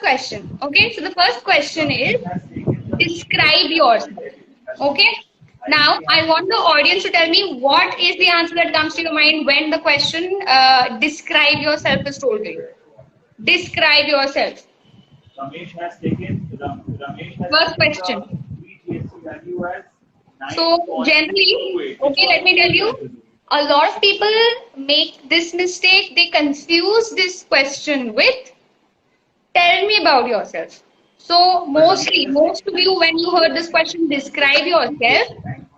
question. Okay, so the first question is describe yourself. Okay, now I want the audience to tell me what is the answer that comes to your mind when the question describe yourself is told to you. Describe yourself. Ramesh has taken First question. So generally, okay, let me tell you, a lot of people make this mistake. They confuse this question with tell me about yourself. So most of you, when you heard this question, describe yourself,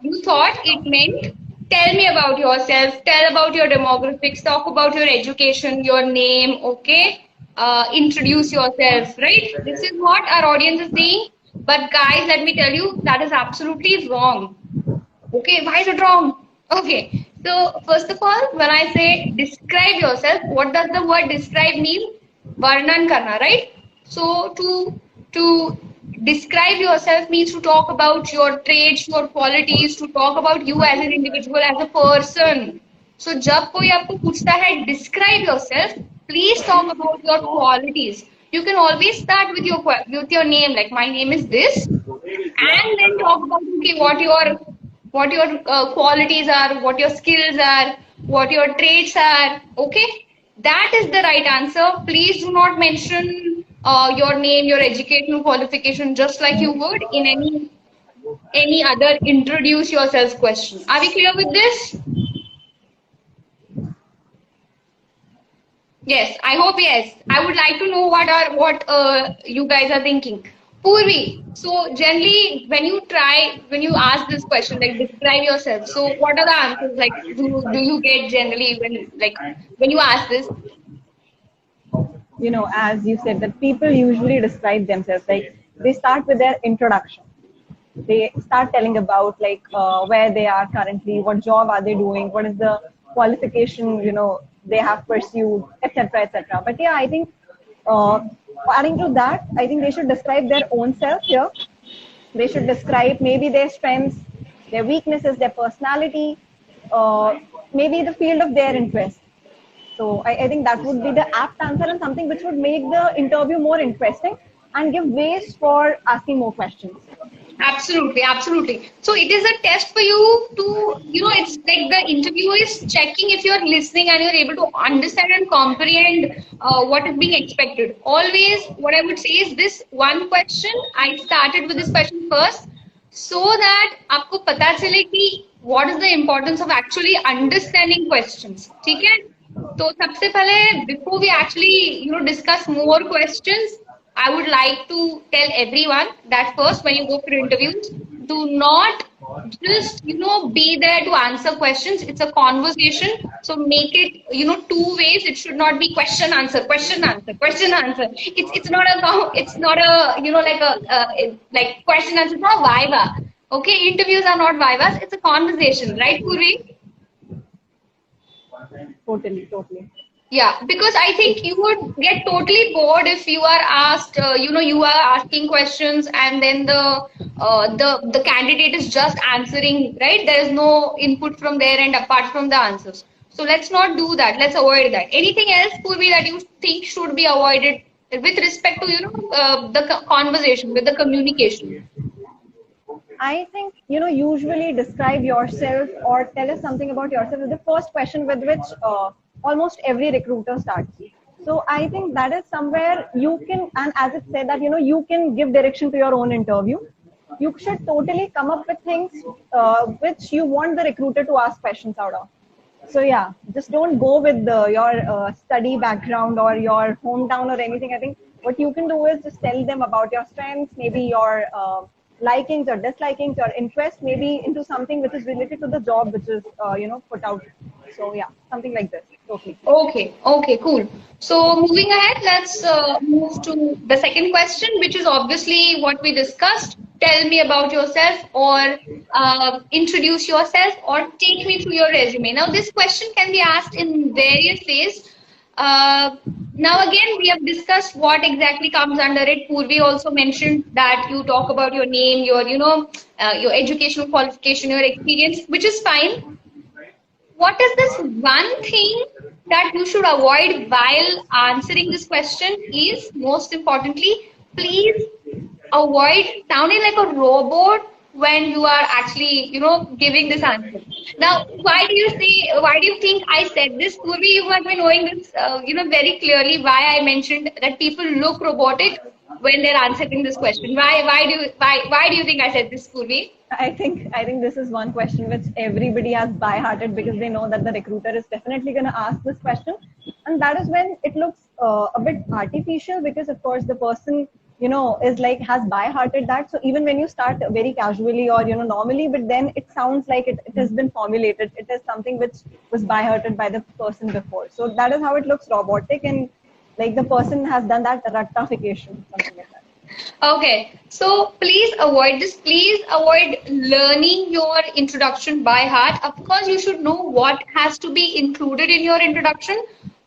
you thought it meant tell me about yourself, tell about your demographics, talk about your education, your name, okay? Introduce yourself, right? This is what our audience is saying. But guys, let me tell you, that is absolutely wrong. Okay, why is it wrong? Okay, so first of all, when I say describe yourself, what does the word describe mean? Varnan karna, right? So to describe yourself means to talk about your traits, your qualities, to talk about you as an individual, as a person. So जब कोई आपको पूछता है describe yourself, please talk about your qualities. You can always start with your name, like my name is this, and then talk about okay, what your qualities are, what your skills are, what your traits are. Okay, that is the right answer. Please do not mention your name, your educational qualification, just like you would in any other introduce yourself question. Are we clear with this? Yes, I hope yes. I would like to know what you guys are thinking. Purvi, so generally when you ask this question, like describe yourself, so what are the answers, like do you get generally when you ask this? You know, as you said, that people usually describe themselves, like they start with their introduction. They start telling about like where they are currently, what job are they doing, what is the qualification, you know, they have pursued, etc., etc. But yeah, I think adding to that, I think they should describe their own self here. They should describe maybe their strengths, their weaknesses, their personality, maybe the field of their interest. So I think that would be the apt answer and something which would make the interview more interesting and give ways for asking more questions. Absolutely, absolutely. So it is a test for you to, it's like the interviewer is checking if you're listening and you're able to understand and comprehend what is being expected. Always, what I would say is this one question, I started with this question first, so that आपको पता चले कि what is the importance of actually understanding questions. ठीक है? तो सबसे पहले, before we actually, discuss more questions, I would like to tell everyone that first, when you go for interviews, do not just, be there to answer questions. It's a conversation. So make it, two ways. It should not be question, answer, question, answer, question, answer. It's not like question, answer. It's not viva. Okay. Interviews are not vivas. It's a conversation, right, Purvi? Totally. Yeah, because I think you would get totally bored if you are asked, you are asking questions and then the candidate is just answering, right? There is no input from their end apart from the answers. So let's not do that. Let's avoid that. Anything else, Purvi, that you think should be avoided with respect to, the conversation, with the communication? I think, usually describe yourself or tell us something about yourself is the first question with which almost every recruiter starts. So I think that is somewhere you can, and as it said that, you can give direction to your own interview. You should totally come up with things which you want the recruiter to ask questions out of. So yeah, just don't go with your study background or your hometown or anything. I think what you can do is just tell them about your strengths, maybe your likings or dislikings or interest, maybe into something which is related to the job which is, put out. So yeah, something like this. Totally. Okay, cool. So moving ahead, let's move to the second question, which is obviously what we discussed. Tell me about yourself, or introduce yourself, or take me through your resume. Now, this question can be asked in various ways. Now, again, we have discussed what exactly comes under it. Purvi also mentioned that you talk about your name, your, your educational qualification, your experience, which is fine. what is this one thing that you should avoid while answering this question is, most importantly, please avoid sounding like a robot when you are actually, giving this answer. Now, why do you think I said this? Purvi, you have been knowing this, very clearly why I mentioned that people look robotic when they're answering this question. Why do you think I said this, Purvi? I think this is one question which everybody has by hearted because they know that the recruiter is definitely going to ask this question, and that is when it looks a bit artificial because of course the person is like has by hearted that. So even when you start very casually or normally, but then it sounds like it has been formulated. It is something which was by hearted by the person before. So that is how it looks robotic and like the person has done that rectification, something like that. Okay, so please avoid this. Please avoid learning your introduction by heart. Of course, you should know what has to be included in your introduction,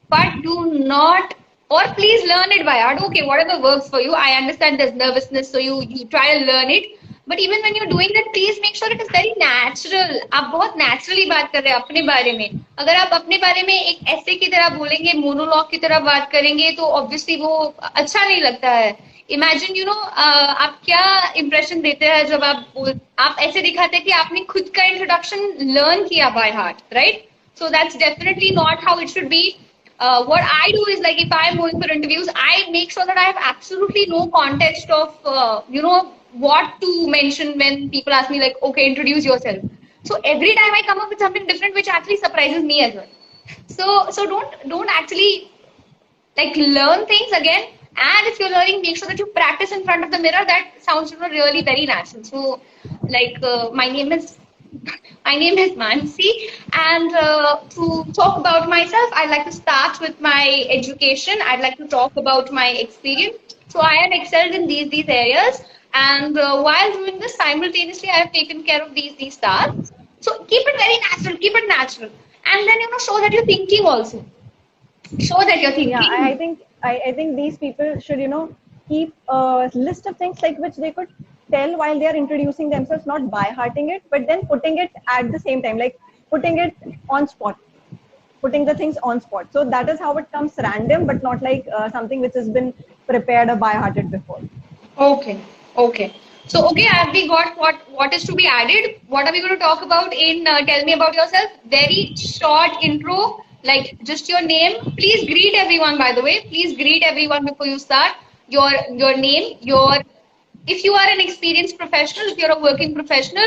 but do not, or please learn it by heart. Okay, whatever works for you. I understand there's nervousness, so you try to learn it. But even when you're doing that, please make sure it is very natural. आप बहुत naturally बात कर रहे हैं अपने बारे में. अगर आप अपने बारे में एक ऐसे की तरह बोलेंगे, मोनोलॉग की तरह बात करेंगे, तो obviously वो अच्छा नहीं लगता है. इमेजिन आप क्या इंप्रेशन देते हैं जब आप ऐसे दिखाते हैं कि आपने खुद का इंट्रोडक्शन लर्न किया by heart, right? So that's definitely not how it should be. What I do is, like, if I'm going for interviews, I make sure that I have absolutely no context of what to mention when people ask me, like, okay, introduce yourself. So every time I come up with something different which actually surprises me as well. So don't actually like learn things again. And if you're learning, make sure that you practice in front of the mirror. That sounds really very natural. So, like, my name is Mansi, and to talk about myself, I'd like to start with my education. I'd like to talk about my experience. So I have excelled in these areas, and while doing this, simultaneously, I have taken care of these tasks. So keep it very natural. Keep it natural, and then show that you're thinking also. Show that you're thinking. Yeah, I think these people should, keep a list of things like which they could tell while they are introducing themselves, not by hearting it, but then putting it at the same time, like putting it on spot, putting the things on spot. So that is how it comes random, but not like something which has been prepared or by hearted before. Okay. So, have we got what is to be added? What are we going to talk about in Tell Me About Yourself? Very short intro. Like just your name. Please greet everyone, by the way. Please greet everyone before you start. Your name, if you are an experienced professional, if you're a working professional,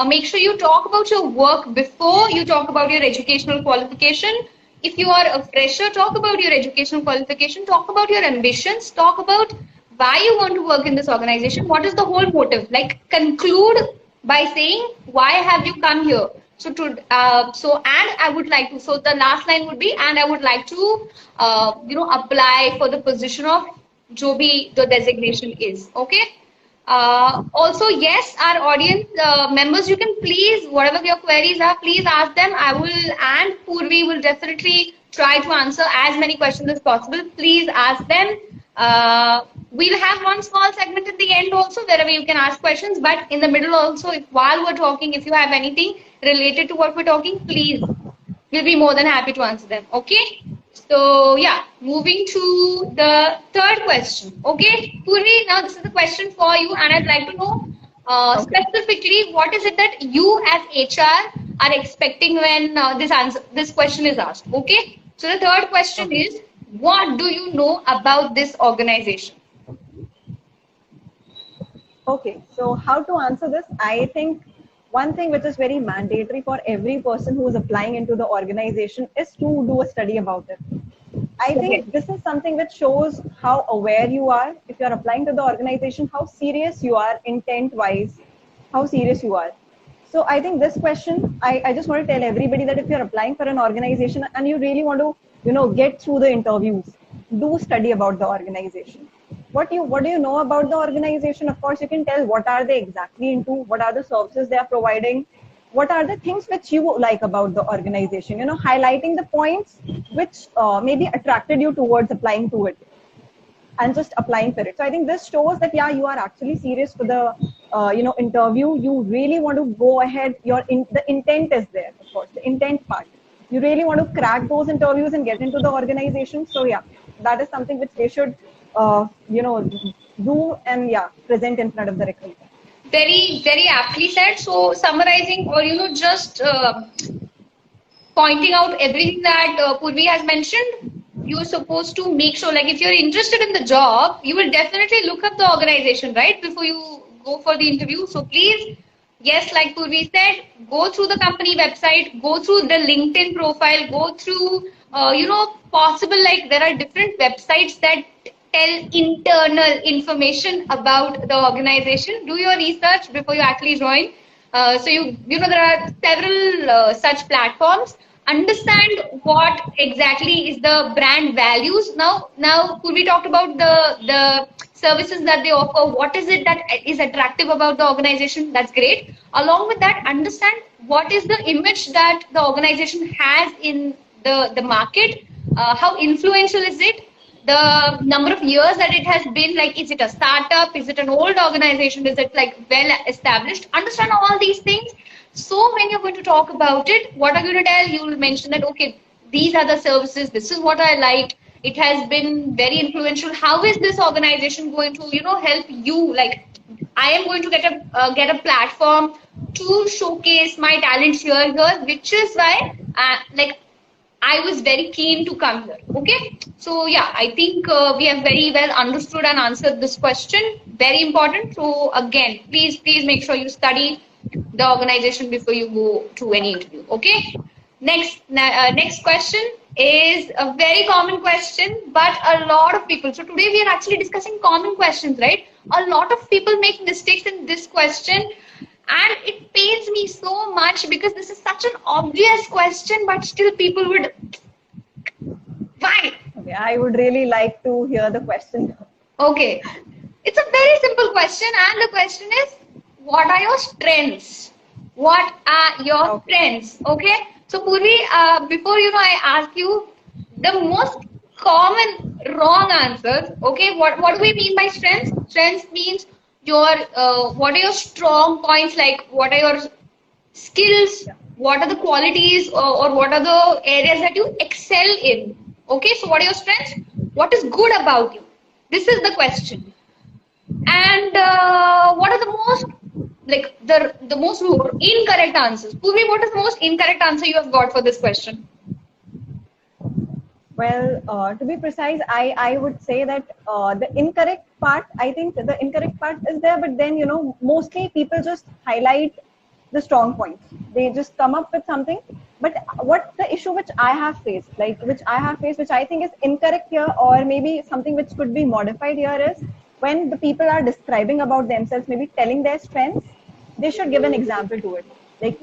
make sure you talk about your work before you talk about your educational qualification. If you are a fresher, talk about your educational qualification, talk about your ambitions, talk about why you want to work in this organization, what is the whole motive. Like conclude by saying, why have you come here? So and I would like to, so the last line would be, and I would like to, apply for the position of jo bhi the designation is. Okay. Also, yes, our audience members, you can please, whatever your queries are, please ask them. I will, and Purvi will definitely try to answer as many questions as possible. Please ask them. We'll have one small segment at the end also, wherever you can ask questions, but in the middle also, while we're talking, if you have anything related to what we're talking, please, we'll be more than happy to answer them. Okay. So yeah, moving to the third question. Okay, Purvi, now this is the question for you, and I'd like to know specifically what is it that you as HR are expecting when this question is asked. Okay, so the third question is, what do you know about this organization? Okay, so how to answer this? I think one thing which is very mandatory for every person who is applying into the organization is to do a study about it. I think this is something which shows how aware you are if you're applying to the organization, how serious you are intent-wise, how serious you are. So I think this question, I just want to tell everybody that if you're applying for an organization and you really want to, get through the interviews, do study about the organization. What do you know about the organization? Of course, you can tell what are they exactly into, what are the services they are providing, what are the things which you like about the organization, highlighting the points which maybe attracted you towards applying to it and just applying for it. So I think this shows that, yeah, you are actually serious for the, interview. You really want to go ahead. The intent is there, of course, the intent part. you really want to crack those interviews and get into the organization. So yeah, that is something which they should, do and present in front of the recruiter. Very, very aptly said. So summarizing or, just pointing out everything that Purvi has mentioned, you're supposed to make sure, like if you're interested in the job, you will definitely look up the organization, right? Before you go for the interview. So please, yes, like Purvi said, go through the company website, go through the LinkedIn profile, go through, possible, like there are different websites that tell internal information about the organization. Do your research before you actually join. So there are several such platforms. Understand what exactly is the brand values. Now Purvi talked about the services that they offer. What is it that is attractive about the organization? That's great. Along with that, understand what is the image that the organization has in the market. How influential is it? The number of years that it has been, like, is it a startup? Is it an old organization? Is it like well established? Understand all these things. So when you're going to talk about it, what are you going to tell? You will mention that, okay, these are the services. This is what I like. It has been very influential. How is this organization going to, help you? Like, I am going to get a platform to showcase my talents here, which is why, I was very keen to come here. Okay. So yeah, I think we have very well understood and answered this question. Very important. So again, please make sure you study the organization before you go to any interview. Okay. Next question is a very common question, but a lot of people. So today we are actually discussing common questions, right? A lot of people make mistakes in this question. And it pains me so much because this is such an obvious question, but still people would. Why? Okay, I would really like to hear the question. Okay. It's a very simple question, and the question is, what are your strengths? What are your strengths? Okay. So Purvi, before I ask you the most common wrong answers. Okay. What do we mean by strengths? Strengths means what are your strong points, like what are your skills, what are the qualities or what are the areas that you excel in. Okay, so what are your strengths, what is good about you, this is the question. And what are the most, like the most incorrect answers? Purvi, what is the most incorrect answer you have got for this question? Well, to be precise, I would say that the incorrect part, I think the incorrect part is there, but then, mostly people just highlight the strong points. They just come up with something. But what the issue which I have faced, which I think is incorrect here, or maybe something which could be modified here, is when the people are describing about themselves, maybe telling their strengths, they should give an example to it. Like,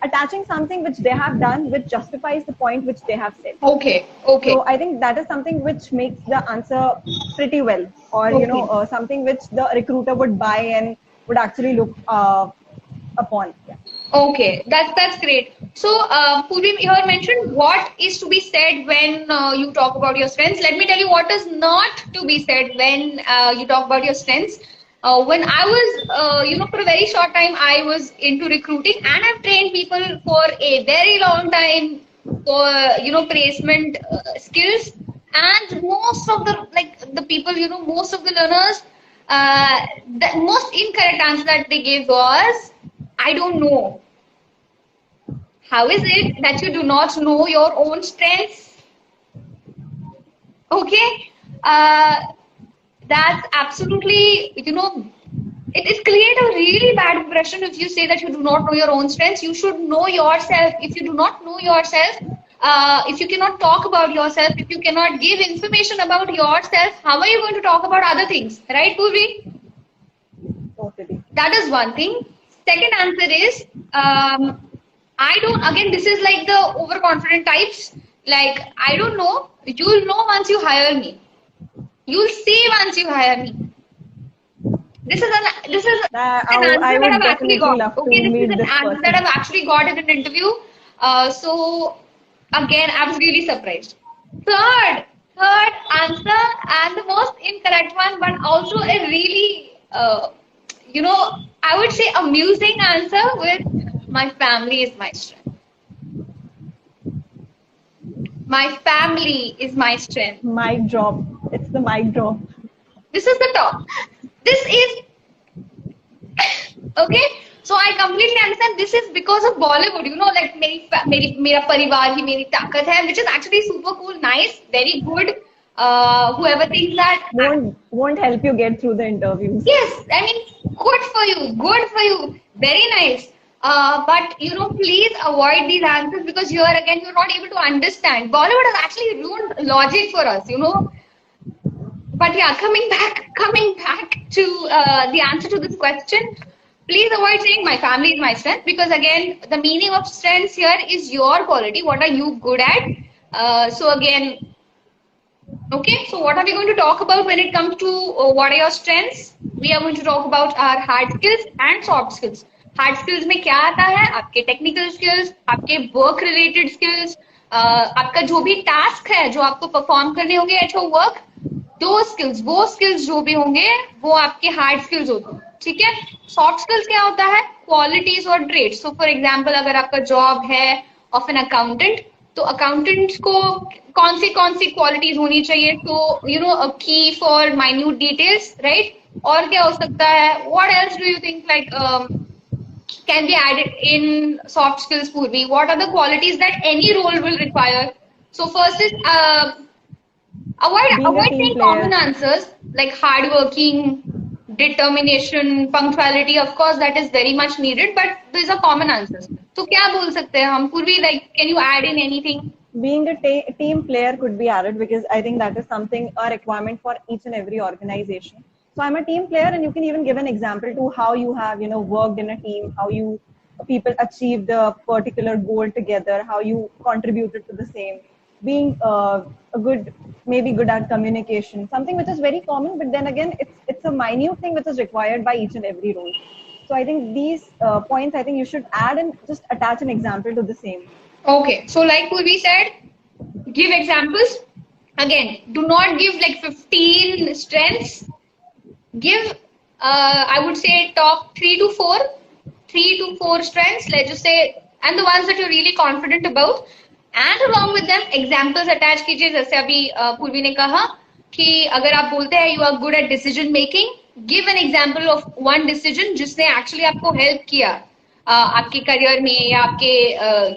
attaching something which they have done which justifies the point which they have said. Okay. So I think that is something which makes the answer pretty well, or something which the recruiter would buy and would actually look upon. Yeah. Okay, that's great. So Purvi, you have mentioned what is to be said when you talk about your strengths. Let me tell you what is not to be said when you talk about your strengths. When I was, for a very short time, I was into recruiting, and I've trained people for a very long time for, placement skills. And most of the people, most of the learners, the most incorrect answer that they gave was, I don't know. How is it that you do not know your own strengths? Okay. That's absolutely, it creates a really bad impression if you say that you do not know your own strengths. You should know yourself. If you do not know yourself, if you cannot talk about yourself, if you cannot give information about yourself, how are you going to talk about other things? Right, Purvi? Totally. That is one thing. Second answer is, again, this is like the overconfident types. Like, I don't know. You'll know once you hire me. You'll see once you hire me. This is an answer that I've actually got. Okay, this is an answer that I've actually got in an interview. So again, I was really surprised. Third answer, and the most incorrect one, but also a really, I would say amusing answer, with my family is my strength. My family is my strength. Mic drop. It's the mic drop. This is the top. This is okay. So I completely understand. This is because of Bollywood. You know, like मेरा परिवार ही मेरी ताकत है, which is actually super cool, nice, very good. Whoever thinks that Won't help you get through the interviews. yes, I mean, good for you, very nice. But you know, please avoid these answers because here again you're not able to understand. Bollywood has actually ruined logic for us, you know. But yeah, coming back to the answer to this question, please avoid saying my family is my strength because again, the meaning of strengths here is your quality. What are you good at? So again, okay. So what are we going to talk about when it comes to what are your strengths? We are going to talk about our hard skills and soft skills. Hard skills में क्या आता है? आपके technical skills, आपके work related skills, आपका जो भी task है जो आपको perform करने होंगे at your work, वो skills जो भी होंगे वो आपके hard skills होते हैं, ठीक है? Soft skills क्या होता है? Qualities और traits. So for example, अगर आपका job है of an accountant, तो अकाउंटेंट को कौन सी क्वालिटीज होनी चाहिए? तो यू नो अ की फॉर माइन्यूट डिटेल्स, राइट? और क्या हो सकता है? What else do you think like can be added in soft skills, Purvi? What are the qualities that any role will require? So first is avoid saying common answers like hardworking, determination, punctuality. Of course, that is very much needed, but these are common answers. So क्या बोल सकते हैं हम? Purvi, like, can you add in anything? Being a team player could be added because I think that is something a requirement for each and every organization. So I'm a team player, and you can even give an example to how you have, you know, worked in a team, how you people achieved a particular goal together, how you contributed to the same. Being maybe good at communication, something which is very common, but then again, it's a minute thing which is required by each and every role. So I think these points, I think you should add and just attach an example to the same. Okay, so like Purvi said, give examples. Again, do not give like 15 strengths. Give, I would say top 3 to 4 strengths, let's just say, and the ones that you're really confident about. And along with them, examples attach कीजिए. जैसे अभी पूर्वी ने कहा कि अगर आप बोलते हैं you are good at decision making, give an example of one decision जिसने actually आपको help किया आपके career में या आपके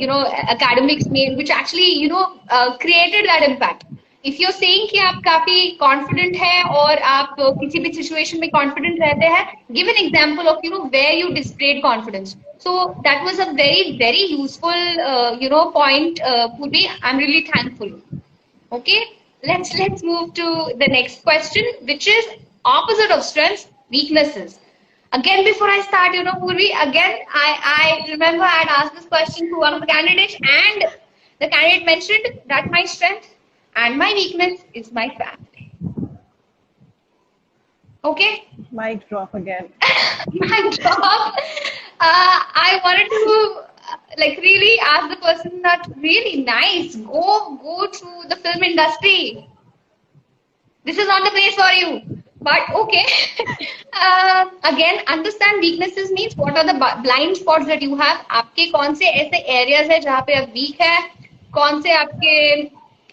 you know academics में, which actually you know created that impact. If you're saying कि आप काफी confident है और आप किसी भी situation में confident रहते हैं, give an example of you know where you displayed confidence. So that was a very, very useful, you know, point, Purvi. I'm really thankful. Okay, let's move to the next question, which is opposite of strengths, weaknesses. Again, before I start, you know, Purvi, again, I remember I had asked this question to one of the candidates, and the candidate mentioned that my strength and my weakness is my family. Okay. Mic drop again. Mic drop. I wanted to like really ask the person that really nice. Go to the film industry. This is not the place for you. But okay. Again, understand weaknesses means what are the blind spots that you have. आपके कौन से ऐसे areas है जहाँ पे आप weak है, कौन से आपके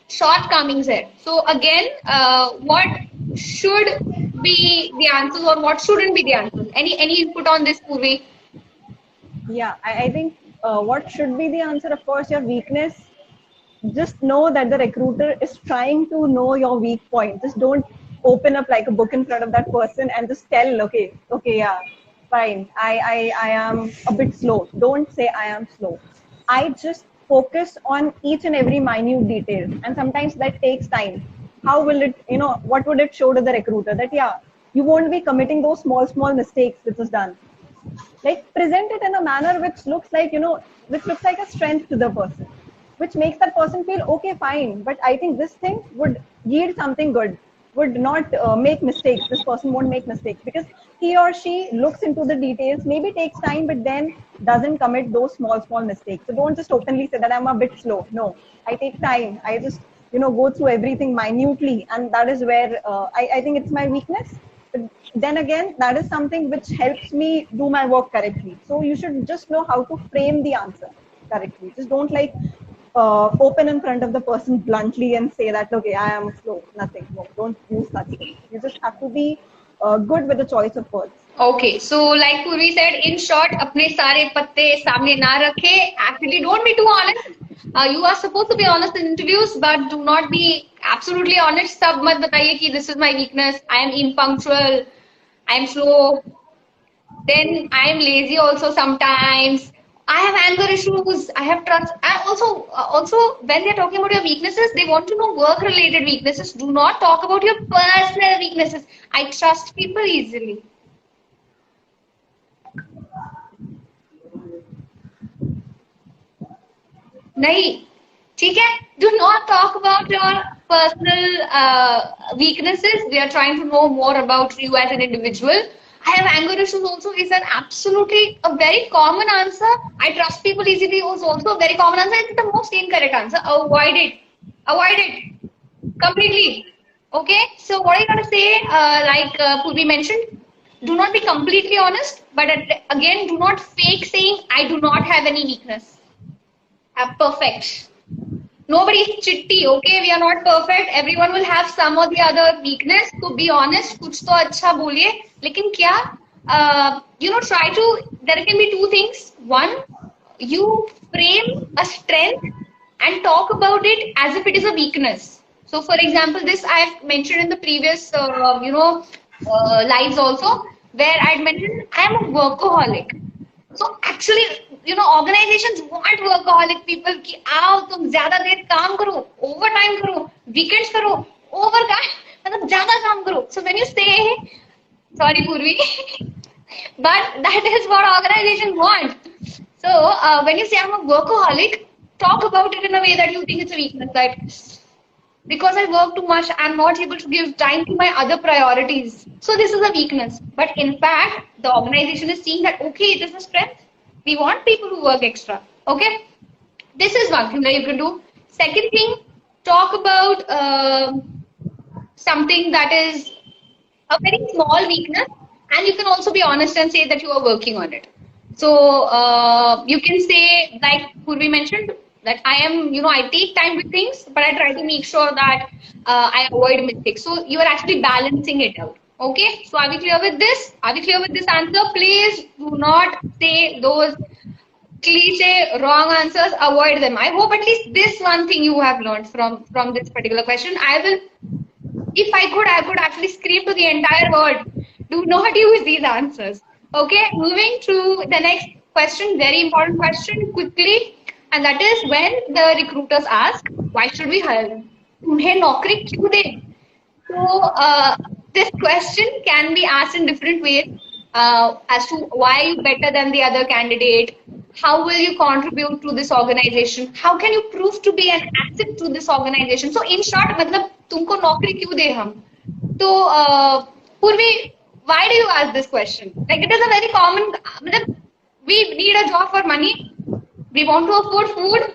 shortcomings है. So again, what should be the answers or what shouldn't be the answers? Any input on this, Purvi? Yeah, I think what should be the answer, of course, your weakness. Just know that the recruiter is trying to know your weak point. Just don't open up like a book in front of that person and just tell, okay, yeah, fine. I am a bit slow. Don't say I am slow. I just focus on each and every minute detail. And sometimes that takes time. How will it, you know, what would it show to the recruiter? That, yeah, you won't be committing those small mistakes which is done. Like present it in a manner which looks like, you know, which looks like a strength to the person, which makes that person feel, okay, fine, but I think this thing would yield something good, would not make mistakes. This person won't make mistakes because he or she looks into the details, maybe takes time, but then doesn't commit those small mistakes. So don't just openly say that I'm a bit slow. No, I take time. I just, you know, go through everything minutely. And that is where I think it's my weakness. But then again, that is something which helps me do my work correctly. So you should just know how to frame the answer correctly. Just don't like open in front of the person bluntly and say that, okay, I am slow, nothing more. Don't use such things. You just have to be good with the choice of words. Okay, so like Purvi said, in short, अपने सारे पत्ते सामने ना रखे. Actually, don't be too honest. You are supposed to be honest in interviews, but do not be absolutely honest. सब मत बताइए कि this is my weakness. I am impunctual. I am slow. Then I am lazy also sometimes. I have anger issues. I have trust. And also when they're talking about your weaknesses, they want to know work-related weaknesses. Do not talk about your personal weaknesses. I trust people easily. नहीं ठीक है. Do not talk about your personal weaknesses. We are trying to know more about you as an individual. I have anger issues also is an absolutely a very common answer. I trust people easily is also a very common answer. It's the most incorrect answer. Avoid it. Avoid it completely. Okay. So what are you going to say? Like Purvi mentioned, do not be completely honest, but again, do not fake saying I do not have any weakness. Perfect. Nobody is chitty, okay? We are not perfect. Everyone will have some or the other weakness. To be honest, कुछ तो अच्छा बोलिए. लेकिन क्या? Try to. There can be two things. One, you frame a strength and talk about it as if it is a weakness. So, for example, this I have mentioned in the previous, lives also, where I had mentioned I am a workaholic. So actually, organizations want workaholic people कि आओ तुम ज़्यादा देर काम करो, overtime करो, weekends करो, overtime मतलब ज़्यादा काम करो. So when you say, sorry Purvi, but that is what organizations want. So when you say I'm a workaholic, talk about it in a way that you think it's a weakness. That because I work too much, I'm not able to give time to my other priorities. So this is a weakness. But in fact, the organization is seeing that, okay, it is a strength. We want people who work extra. Okay. This is one thing that you can do. Second thing, talk about something that is a very small weakness. And you can also be honest and say that you are working on it. So you can say, like Purvi mentioned, that I am, I take time with things, but I try to make sure that I avoid mistakes. So you are actually balancing it out. Okay. So are we clear with this? Are we clear with this answer? Please do not say those cliche wrong answers. Avoid them. I hope at least this one thing you have learned from this particular question. I will, if I could actually scream to the entire world. Do not use these answers. Okay. Moving to the next question. Very important question. Quickly. And that is when the recruiters ask, why should we hire them? तुम्हें नौकरी क्यों दें? So this question can be asked in different ways as to why you better than the other candidate. How will you contribute to this organization? How can you prove to be an asset to this organization? So in short, मतलब तुमको नौकरी क्यों दें हम? तो Purvi, why do you ask this question? Like it is a very common. मतलब we need a job for money. We want to afford food.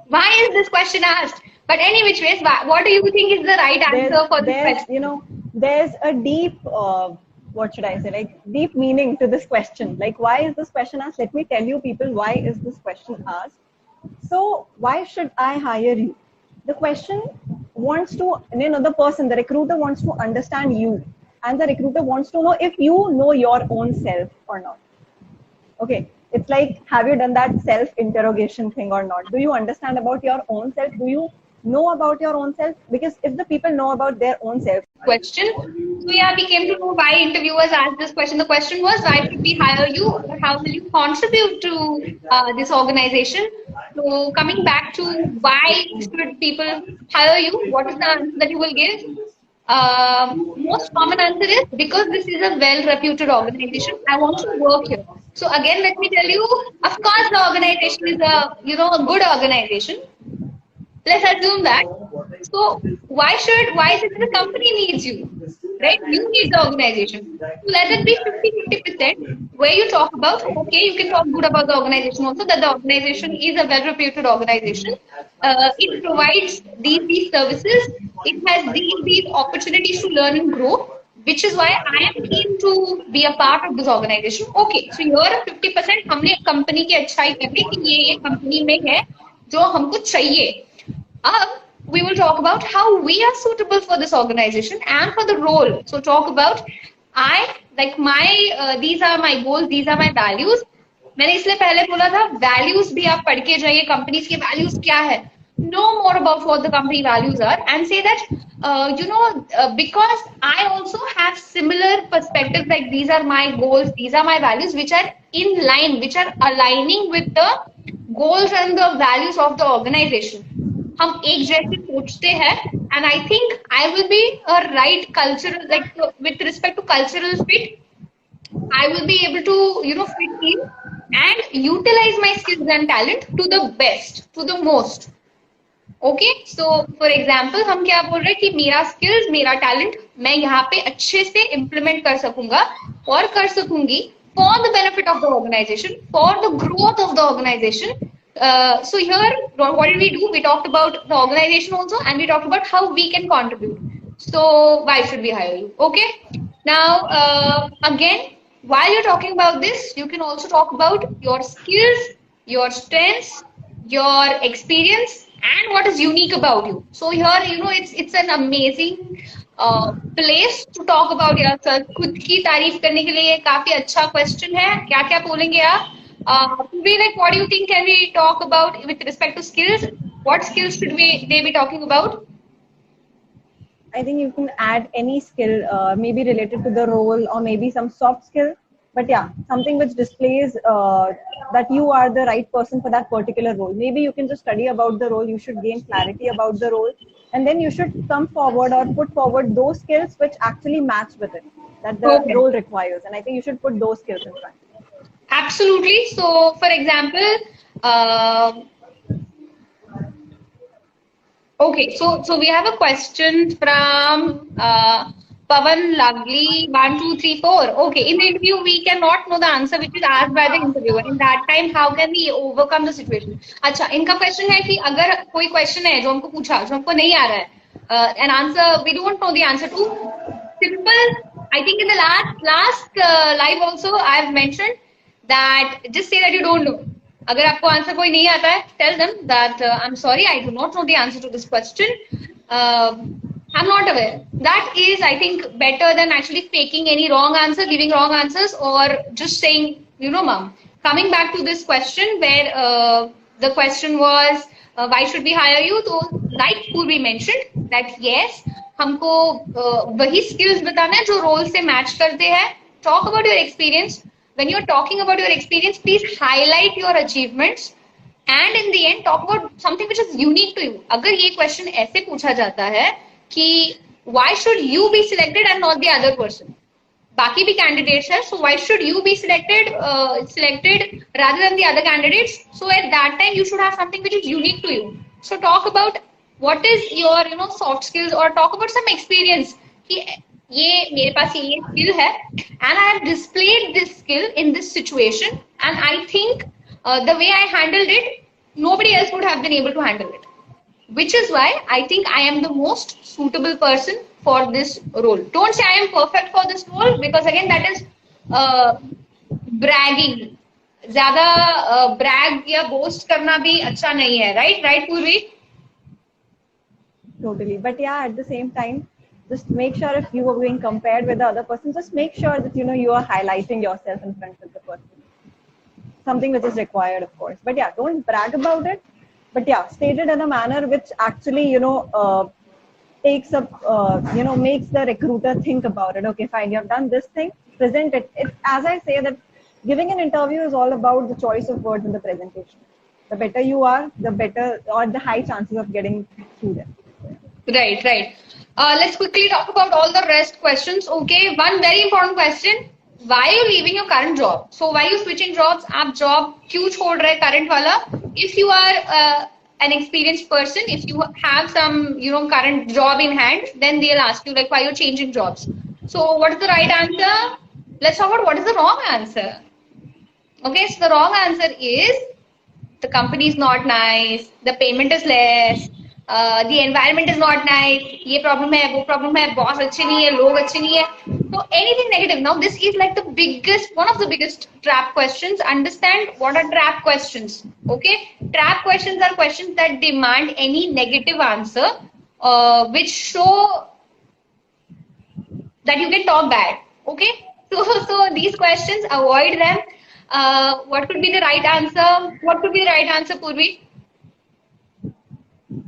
Why is this question asked? But any which ways, what do you think is the right answer for this question? There's a deep, what should I say, like deep meaning to this question. Like, why is this question asked? Let me tell you people, why is this question asked? So, why should I hire you? The question wants to, the recruiter wants to understand you. And the recruiter wants to know if you know your own self or not. Okay. It's like, have you done that self-interrogation thing or not? Do you understand about your own self? Do you know about your own self? Because if the people know about their own self. Question. So yeah, we came to know why interviewers asked this question. The question was, why should we hire you? How will you contribute to this organization? So coming back to why should people hire you? What is the answer that you will give? Most common answer is because this is a well-reputed organization. I want to work here. So again, let me tell you, of course, the organization is a good organization. Let's assume that. So why is it the company needs you? Right? You need the organization. So let it be 50-50% where you talk about, okay, you can talk good about the organization also, that the organization is a well-reputed organization. It provides these services. It has these opportunities to learn and grow, which is why I am keen to be a part of this organization. Okay, so you're a 50%. हमने company की अच्छाई करनी कि ये company में है. जो हमको चाहिए. अब we will talk about how we are suitable for this organization and for the role. So talk about these are my goals, these are my values. मैंने इसलिए पहले बोला था वैल्यूज भी आप पढ़ के जाइए, कंपनीज के वैल्यूज क्या है. Know more about what the company values are and say that because I also have similar perspectives, like these are my goals, these are my values, which are in line, which are aligning with the goals and the values of the organization. हम एक जैसे सोचते हैं and I think I will be a right cultural, like with respect to cultural fit, I will be able to fit in and utilize my skills and talent to the best, to the most. Okay, so for example हम क्या बोल रहे हैं कि मेरा skills, मेरा talent मैं यहाँ पे अच्छे से implement कर सकूंगा और कर सकूंगी for the benefit of the organization, for the growth of the organization. So here, what did we do? We talked about the organization also, and we talked about how we can contribute. So why should we hire you? Okay. Now, again, while you're talking about this, you can also talk about your skills, your strengths, your experience, and what is unique about you. So here, it's an amazing place to talk about yourself. खुद की तारीफ करने के लिए काफी अच्छा question है. क्या क्या बोलेंगे आप? What do you think can we talk about with respect to skills? What skills should they be talking about? I think you can add any skill, maybe related to the role or maybe some soft skill. But yeah, something which displays that you are the right person for that particular role. Maybe you can just study about the role. You should gain clarity about the role. And then you should come forward or put forward those skills which actually match with it, that the role requires. And I think you should put those skills in front. Absolutely. So, for example, okay, so we have a question from Pavan Lagli 1234. Okay, in the interview we cannot know the answer which is asked by the interviewer. In that time, how can we overcome the situation? अच्छा, इनका question है कि अगर कोई question है जो हमको पूछा, जो हमको नहीं आ रहा है, an answer we don't know the answer to. Simple. I think in the last live also I have mentioned that just say that you don't know. अगर आपको आंसर कोई नहीं आता है, tell them that I'm sorry, I do not know the answer to this question. I'm not aware. That is, I think, better than actually faking any wrong answer, giving wrong answers, or just saying, ma'am. Coming back to this question where the question was, why should we hire you? So, like Purvi mentioned, that yes, हमको वही skills बताना है जो role से match करते हैं. Talk about your experience. When you're talking about your experience, please highlight your achievements and in the end talk about something which is unique to you. अगर ये question ऐसे पूछा जाता है कि why should you be selected and not the other person? बाकी भी candidates हैं, so why should you be selected rather than the other candidates? So at that time you should have something which is unique to you. So talk about what is your soft skills or talk about some experience. कि ये मेरे पास ये skill है and I have displayed this skill in this situation and I think the way I handled it, nobody else would have been able to handle it. Which is why I think I am the most suitable person for this role. Don't say I am perfect for this role because again that is bragging. ज़्यादा brag या boast करना भी अच्छा नहीं है, right Purvi? Totally, but yeah, at the same time, just make sure if you are being compared with the other person, just make sure that you are highlighting yourself in front of the person. Something which is required, of course. But yeah, don't brag about it. But yeah, state it in a manner which actually takes up makes the recruiter think about it. Okay, fine, you have done this thing, present it. As I say that giving an interview is all about the choice of words in the presentation. The better you are, the better or the high chances of getting through them. Right. Let's quickly talk about all the rest questions. Okay, one very important question. Why are you leaving your current job? So why are you switching jobs? आप job क्यों छोड़ रहे current वाला? If you are an experienced person, if you have some current job in hand, then they'll ask you like why you're changing jobs. So what is the right answer? Let's talk about what is the wrong answer. Okay, so the wrong answer is the company is not nice, the payment is less, the environment is not nice, ये problem है, वो problem है, boss अच्छे नहीं है, लोग अच्छे नहीं है. So anything negative. Now this is like one of the biggest trap questions. Understand what are trap questions. Okay, Trap questions are questions that demand any negative answer, which show that you can talk bad. Okay, so these questions, avoid them. What could be the right answer? What could be the right answer, Purvi?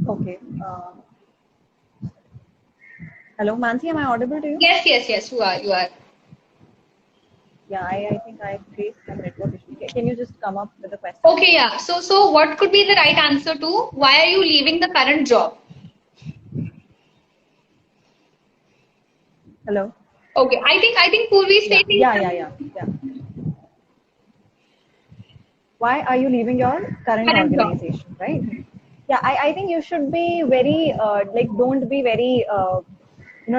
Okay. Hello, Mansi, am I audible to you? Yes, you are. Yeah, I think I faced some network issue. Can you just come up with the question? Okay, yeah. So what could be the right answer to why are you leaving the current job? Hello? Okay, I think Purvi is stating. Yeah. Why are you leaving your current Current job. organization, right? Yeah, I think you should be very, don't be very,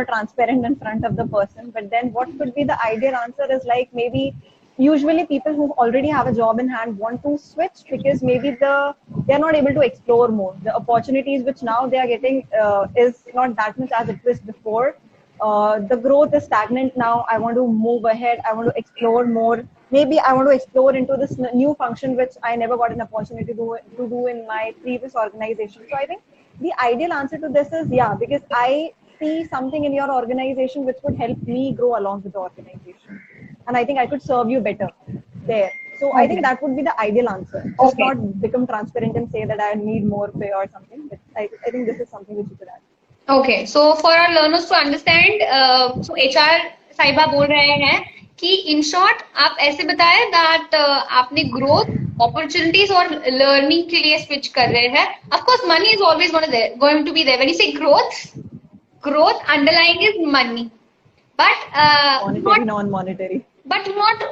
transparent in front of the person. But then what could be the ideal answer is like maybe usually people who already have a job in hand want to switch because maybe they're not able to explore more. The opportunities which now they are getting is not that much as it was before. The growth is stagnant now. I want to move ahead. I want to explore more. Maybe I want to explore into this new function which I never got an opportunity to do in my previous organization. So I think the ideal answer to this is yeah, because I see something in your organization which would help me grow along with the organization, and I think I could serve you better there. So I think that would be the ideal answer. Just Okay. not become transparent and say that I need more pay or something. But I think this is something which you could add. Okay, so for our learners to understand, so HR साहिबा बोल रहे हैं कि in short आप ऐसे बताएं that आपने growth, opportunities और learning के लिए switch कर रहे हैं. Of course, money is always going to be there. When you say growth underlying is money, but Monetary, non-monetary. but not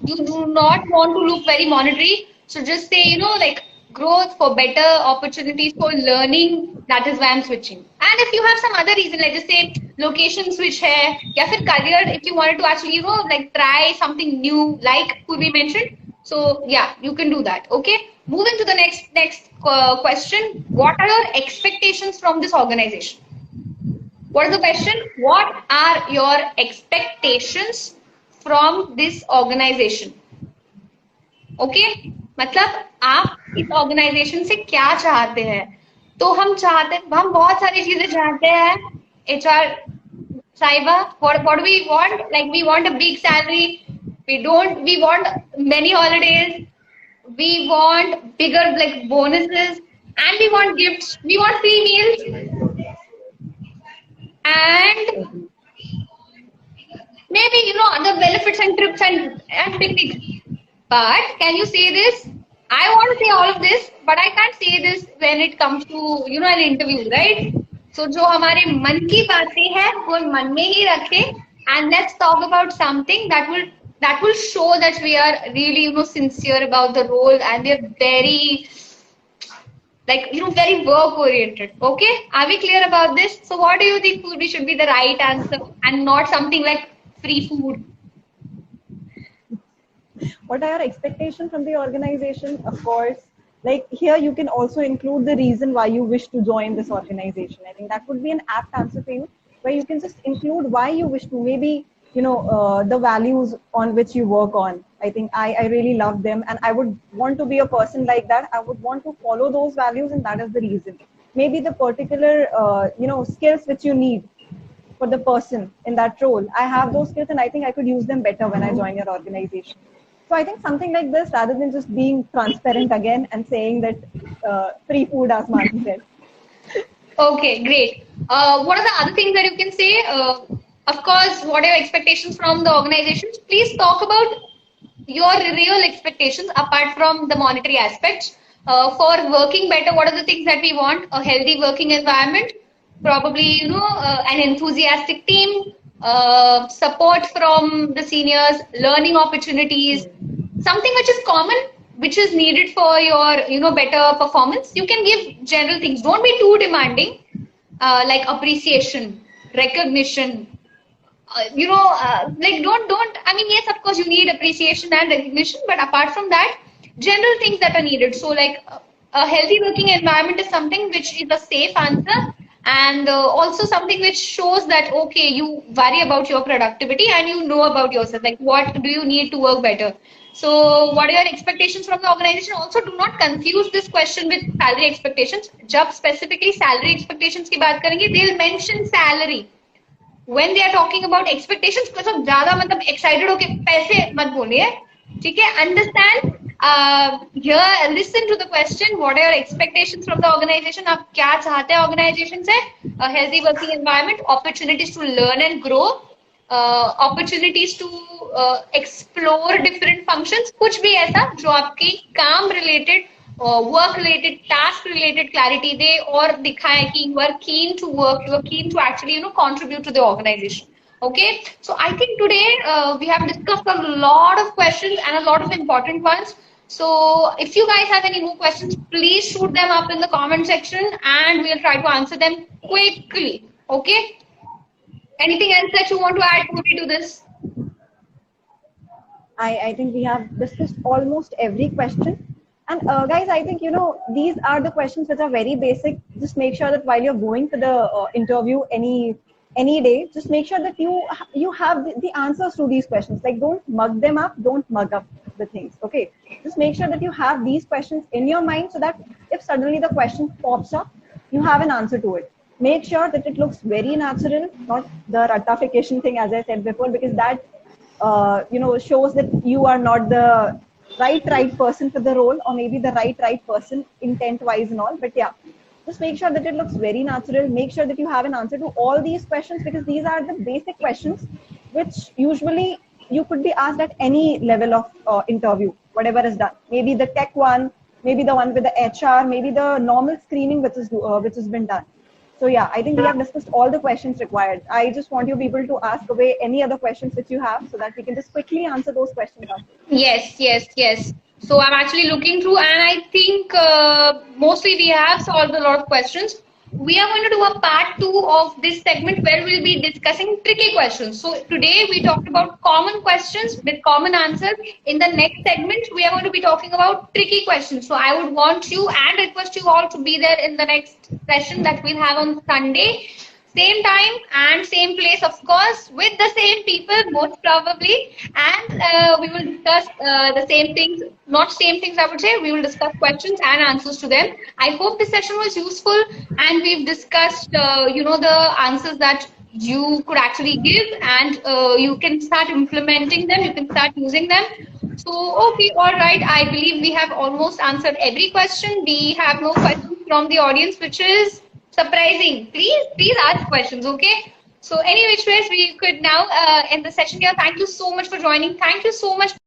you do not want to look very monetary, so just say like growth for better opportunities for learning, that is why I'm switching. And if you have some other reason, like just say location switch hai ya fir career, if you wanted to actually like try something new like Purvi mentioned, so yeah, you can do that. Okay, moving to the next question. What are your expectations from this organization? What is the question? What are your expectations from this organization? Okay मतलब आप इस organisation से क्या चाहते हैं? तो हम बहुत सारी चीजें चाहते हैं. HR साहिबा, what we want, like we want a big salary, we want many holidays, we want bigger like bonuses, and we want gifts, we want free meals, and maybe other benefits and trips and picnics. But can you say this? I want to say all of this, but I can't say this when it comes to an interview, right? So जो हमारे मन की बातें हैं वो मन में ही रखें, and let's talk about something that will show that we are really sincere about the role and we are very very work oriented. Okay, are we clear about this? So what do you think Purvi should be the right answer and not something like free food? What are your expectations from the organization? Of course, like here you can also include the reason why you wish to join this organization. I think that would be an apt answer for you, where you can just include why you wish to, maybe the values on which you work on. I think I really love them, and I would want to be a person like that. I would want to follow those values, and that is the reason. Maybe the particular skills which you need for the person in that role, I have those skills, and I think I could use them better when I join your organization. So I think something like this, rather than just being transparent again and saying that free food, as Mansi said. Okay, great. What are the other things that you can say? Of course, what are your expectations from the organizations? Please talk about your real expectations apart from the monetary aspects. For working better, what are the things that we want? A healthy working environment, probably, an enthusiastic team, support from the seniors, learning opportunities, something which is common, which is needed for your, better performance. You can give general things. Don't be too demanding, like appreciation, recognition. Don't. I mean, yes, of course, you need appreciation and recognition, but apart from that, general things that are needed. So, like a healthy working environment is something which is a safe answer, and also something which shows that okay, you worry about your productivity and you know about yourself, like what do you need to work better. So what are your expectations from the organization? Also, do not confuse this question with salary expectations. जब specifically salary expectations की बात करेंगे, they'll mention salary. When they are talking about expectations, तो सब ज़्यादा मतलब excited होके पैसे मत बोलिए, ठीक है? Understand? Here, listen to the question. What are your expectations from the organization? आप क्या चाहते हैं organization से? A healthy working environment, opportunities to learn and grow, opportunities to explore different functions. कुछ भी ऐसा जो आपकी काम related, work related, task related clarity दे और दिखाए कि you are keen to work, you are keen to actually contribute to the organization. Okay, so I think today we have discussed a lot of questions and a lot of important ones. So if you guys have any more questions, please shoot them up in the comment section and we'll try to answer them quickly. Okay. Anything else that you want to add to this? I think we have discussed almost every question. And guys, I think, these are the questions which are very basic. Just make sure that while you're going to the interview any day, just make sure that you have the answers to these questions. Like, don't mug them up, don't mug up the things. Okay, just make sure that you have these questions in your mind so that if suddenly the question pops up, you have an answer to it. Make sure that it looks very natural, not the ratification thing, as I said before, because that shows that you are not the right person for the role, or maybe the right person intent wise and all. But yeah, just make sure that it looks very natural. Make sure that you have an answer to all these questions, because these are the basic questions which usually you could be asked at any level of interview, whatever is done. Maybe the tech one, maybe the one with the HR, maybe the normal screening which has been done. So yeah, I think we have discussed all the questions required. I just want you people to ask away any other questions which you have so that we can just quickly answer those questions. Yes. So I'm actually looking through and I think mostly we have solved a lot of questions. We are going to do a part 2 of this segment where we'll be discussing tricky questions. So today we talked about common questions with common answers. In the next segment, we are going to be talking about tricky questions. So I would want you and request you all to be there in the next session that we'll have on Sunday. Same time and same place, of course, with the same people, most probably. And we will discuss the same things, not same things, I would say. We will discuss questions and answers to them. I hope this session was useful and we've discussed, the answers that you could actually give and you can start implementing them. You can start using them. So, okay, all right. I believe we have almost answered every question. We have no questions from the audience, which is surprising. Please ask questions, okay? So any which ways, we could now end the session here. Thank you so much for joining. Thank you so much.